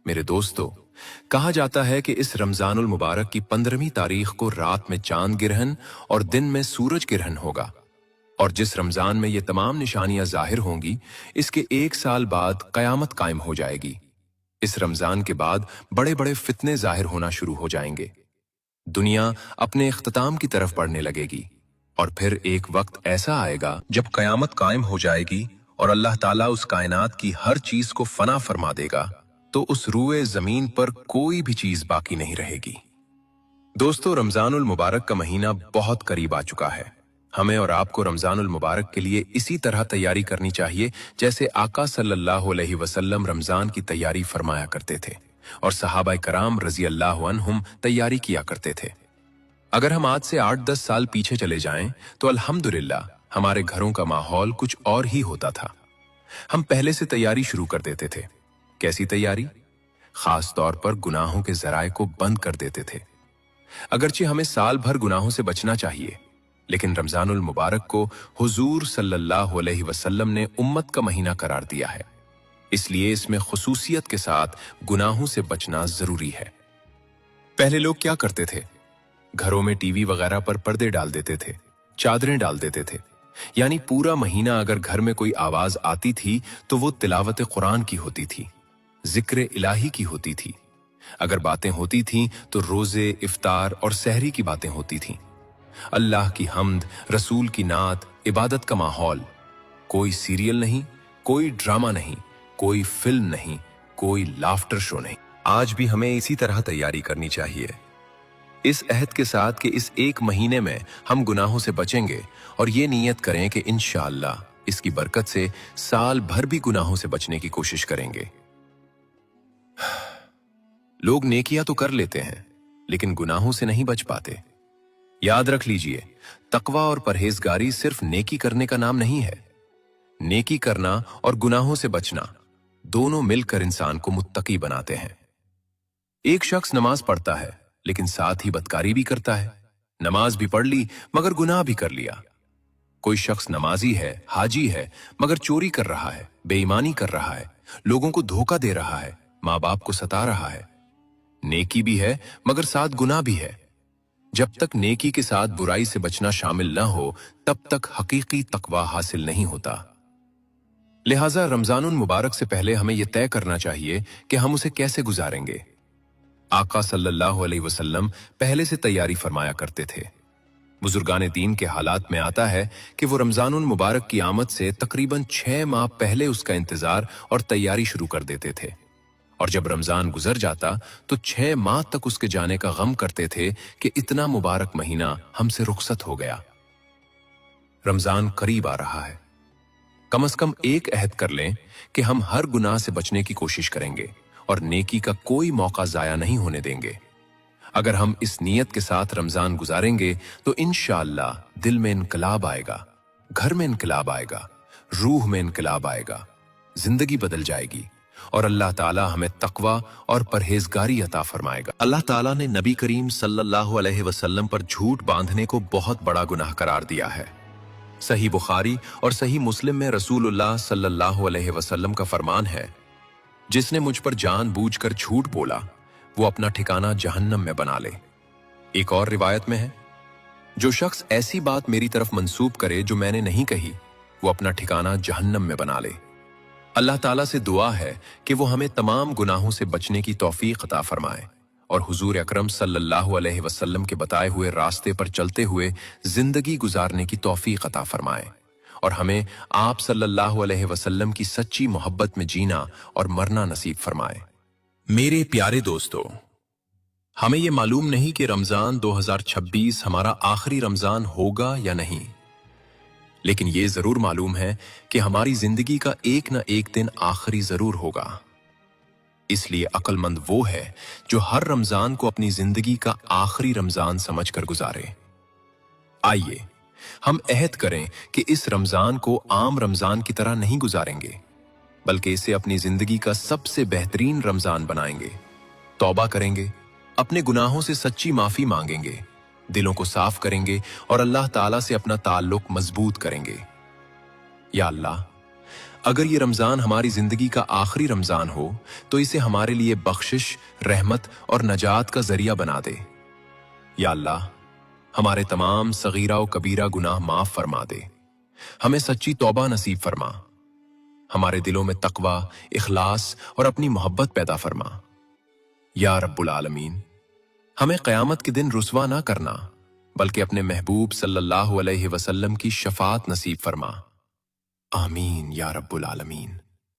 मेरे दोस्तों, कहा जाता है कि इस रमजानुल मुबारक की 15वीं तारीख को रात में चांद ग्रहण और दिन में सूरज ग्रहण होगा। और जिस रमजान में ये तमाम निशानियां जाहिर होंगी, इसके 1 साल बाद कयामत कायम हो जाएगी। इस रमजान के बाद बड़े बड़े फितने जाहिर होना शुरू हो जाएंगे। दुनिया अपने इख्तिताम की तरफ बढ़ने लगेगी और फिर एक वक्त ऐसा आएगा जब कयामत कायम हो जाएगी और अल्लाह ताला उस कायनात की हर चीज को फना फरमा देगा, तो उस रूए जमीन पर कोई भी चीज बाकी नहीं रहेगी। दोस्तों, रमजानुल मुबारक का महीना बहुत करीब आ चुका है। हमें और आपको रमजानुल मुबारक के लिए इसी तरह तैयारी करनी चाहिए जैसे आका सल्लल्लाहु अलैहि वसल्लम रमजान की तैयारी फरमाया करते थे और सहाबाए कराम रजी अल्लाह अन्हुम तैयारी किया करते थे। अगर हम आज से 8-10 साल पीछे चले जाएं, तो अल्हम्दुलिल्लाह हमारे घरों का माहौल कुछ और ही होता था। हम पहले से तैयारी शुरू कर देते थे। कैसी तैयारी? खास तौर पर गुनाहों के जराए को बंद कर देते थे। अगरचे हमें साल भर गुनाहों से बचना चाहिए, लेकिन रमजानुल मुबारक को हुजूर सल्लल्लाहु अलैहि वसल्लम ने उम्मत का महीना करार दिया है, इसलिए इसमें खुसूसियत के साथ गुनाहों से बचना जरूरी है। पहले लोग क्या करते थे? घरों में टीवी वगैरह पर पर्दे डाल देते थे, चादरें डाल देते थे, यानी पूरा महीना अगर घर में कोई आवाज आती थी तो वो तिलावत कुरान की होती थी, जिक्र इलाही की होती थी। अगर बातें होती थीं तो रोजे, इफ्तार और सहरी की बातें होती थीं। अल्लाह की हम्द, रसूल की नात, इबादत का माहौल। कोई सीरियल नहीं, कोई ड्रामा नहीं, कोई फिल्म नहीं, कोई लाफ्टर शो नहीं। आज भी हमें इसी तरह तैयारी करनी चाहिए, इस अहद के साथ कि इस एक महीने में हम गुनाहों से बचेंगे और ये नीयत करें कि इंशाअल्लाह इसकी बरकत से साल भर भी गुनाहों से बचने की कोशिश करेंगे। लोग नेकियां तो कर लेते हैं, लेकिन गुनाहों से नहीं बच पाते। याद रख लीजिए, तकवा और परहेजगारी सिर्फ नेकी करने का नाम नहीं है। नेकी करना और गुनाहों से बचना दोनों मिलकर इंसान को मुत्तकी बनाते हैं। एक शख्स नमाज पढ़ता है लेकिन साथ ही बदकारी भी करता है। नमाज भी पढ़ ली मगर गुनाह भी कर लिया। कोई शख्स नमाजी है, हाजी है, मगर चोरी कर रहा है, बेईमानी कर रहा है, लोगों को धोखा दे रहा है, माँ बाप को सता रहा है। नेकी भी है मगर साथ गुनाह भी है। जब तक नेकी के साथ बुराई से बचना शामिल न हो, तब तक हकीकी तकवा हासिल नहीं होता। लिहाजा रमजानुल मुबारक से पहले हमें यह तय करना चाहिए कि हम उसे कैसे गुजारेंगे। आका सल्लल्लाहु अलैहि वसल्लम पहले से तैयारी फरमाया करते थे। बुजुर्गाने दीन के हालात में आता है कि वो रमजानुल मुबारक की आमद से तकरीबन 6 माह पहले उसका इंतजार और तैयारी शुरू कर देते थे, और जब रमजान गुजर जाता तो 6 माह तक उसके जाने का गम करते थे कि इतना मुबारक महीना हमसे रुखसत हो गया। रमजान करीब आ रहा है। कम से कम एक अहद कर लें कि हम हर गुनाह से बचने की कोशिश करेंगे और नेकी का कोई मौका जाया नहीं होने देंगे। अगर हम इस नीयत के साथ रमजान गुजारेंगे तो इंशाअल्लाह दिल में इनकलाब आएगा, घर में इनकलाब आएगा, रूह में इनकलाब आएगा, जिंदगी बदल जाएगी और अल्लाह ताला हमें तकवा और परहेजगारी अता फरमाएगा। अल्लाह ताला ने नबी करीम सल्लल्लाहु अलैहि वसल्लम पर झूठ बांधने को बहुत बड़ा गुनाह करार दिया है। सही बुखारी और सही मुस्लिम में रसूलुल्लाह सल्लल्लाहु अलैहि वसल्लम का फरमान है, जिसने मुझ पर जानबूझकर झूठ बोला वो अपना ठिकाना जहन्नम में बना ले। एक और रिवायत में है, जो शख्स ऐसी बात मेरी तरफ मंसूब करे जो मैंने नहीं कही, वो अपना ठिकाना जहन्नम में बना ले। अल्लाह ताला से दुआ है कि वो हमें तमाम गुनाहों से बचने की तौफीक अता फरमाए और हुजूर अकरम सल्लल्लाहु अलैहि वसल्लम के बताए हुए रास्ते पर चलते हुए जिंदगी गुजारने की तौफीक अता फरमाए और हमें आप सल्लल्लाहु अलैहि वसल्लम की सच्ची मोहब्बत में जीना और मरना नसीब फरमाए। मेरे प्यारे दोस्तों, हमें यह मालूम नहीं कि रमजान 2026 हमारा आखिरी रमजान होगा या नहीं, लेकिन ये जरूर मालूम है कि हमारी जिंदगी का एक न एक दिन आखिरी जरूर होगा। इसलिए अक्लमंद वो है जो हर रमजान को अपनी जिंदगी का आखिरी रमजान समझकर गुजारे। आइए हम अहद करें कि इस रमजान को आम रमजान की तरह नहीं गुजारेंगे, बल्कि इसे अपनी जिंदगी का सबसे बेहतरीन रमजान बनाएंगे। तौबा करेंगे, अपने गुनाहों से सच्ची माफी मांगेंगे, दिलों को साफ करेंगे और अल्लाह ताला से अपना ताल्लुक मजबूत करेंगे। या अल्लाह, اگر یہ رمضان ہماری زندگی کا آخری رمضان ہو تو اسے ہمارے لیے بخشش، رحمت اور نجات کا ذریعہ بنا دے۔ یا اللہ، ہمارے تمام صغیرہ و کبیرہ گناہ معاف فرما دے، ہمیں سچی توبہ نصیب فرما، ہمارے دلوں میں تقوی، اخلاص اور اپنی محبت پیدا فرما۔ یا رب العالمین، ہمیں قیامت کے دن رسوا نہ کرنا، بلکہ اپنے محبوب صلی اللہ علیہ وسلم کی شفاعت نصیب فرما۔ آمین یا رب العالمین۔